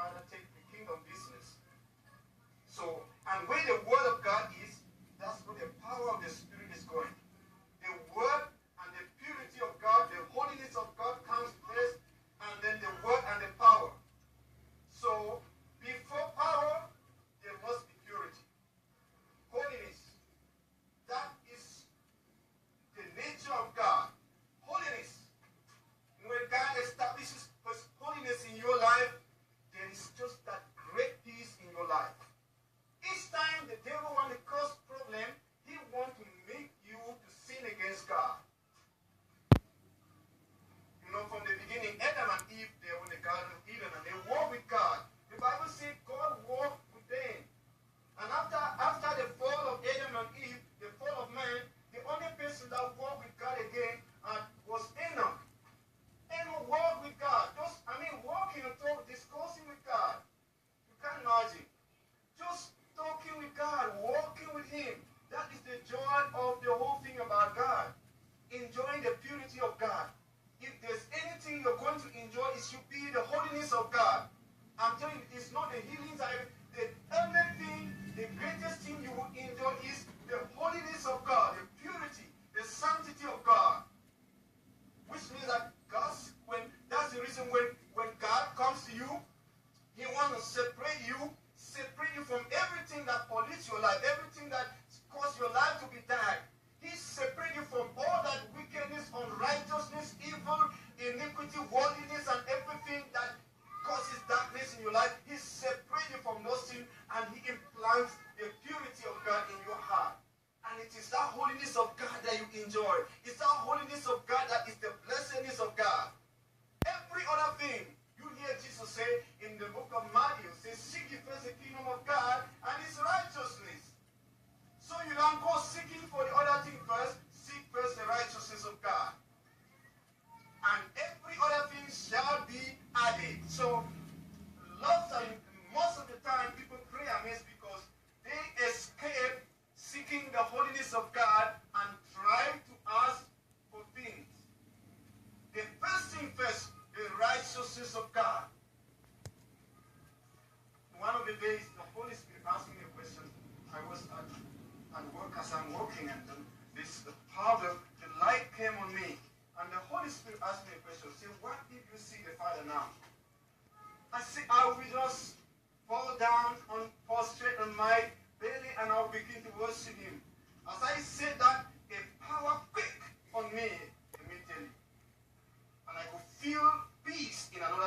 Father take the kingdom business. So, and where the word of God is, that's where the power of the Spirit is going. The word and the purity of God, the holiness of God comes first, and then the word and the power. So, before power, there must be purity. Holiness. That is the nature of God. Holiness. When God establishes holiness in your life, there is just that great peace in your life. Each time the devil wants to cause problem, he wants to make you to sin against God. You know, from the beginning, Adam and Eve, they were in the Garden of Eden and they walked with God. The Bible says God walked with them. And after the fall of Adam and Eve, the fall of man, the only person that walked with God again was Enoch. Enoch walked with God. Walking and talking, discussing with God. You can't imagine. Just talking with God, walking with Him. That is the joy of the whole thing about God. Enjoying the purity of God. If there's anything you're going to enjoy, it should be the holiness of God. I'm telling you, it's not the healing side. The only thing, the greatest thing you will enjoy is the holiness of God, the purity, the sanctity of God. Which means that that's the reason when God comes to you, He wants to separate you from everything that pollutes your life, everything that causes your life to be dark. He separates you from all that wickedness, unrighteousness, evil, iniquity, worldliness, and everything that causes darkness in your life. He separates you from those things, and He implants the purity of God in your heart. And it is that holiness of God that you enjoy. It's that holiness of God that is the blessedness of God. Every other thing, you hear Jesus say in the book of Matthew, say, seek ye first the kingdom of God and His righteousness. So you don't go seeking for the other thing first, seek first the righteousness of God. And every other thing shall be added. So, most of the time, people pray amiss because they escape seeking the holiness of God and try to ask for things. The first thing first, the righteousness of God. One of the days, the Holy Spirit asked me a question. I was at work as I'm working, and the light came on me. And the Holy Spirit asked me a question. Say, what if you see the Father now? I said, I will just fall down, prostrate on my belly, and I'll begin to worship Him. As I said that, a power quick on me immediately. And I could feel peace in another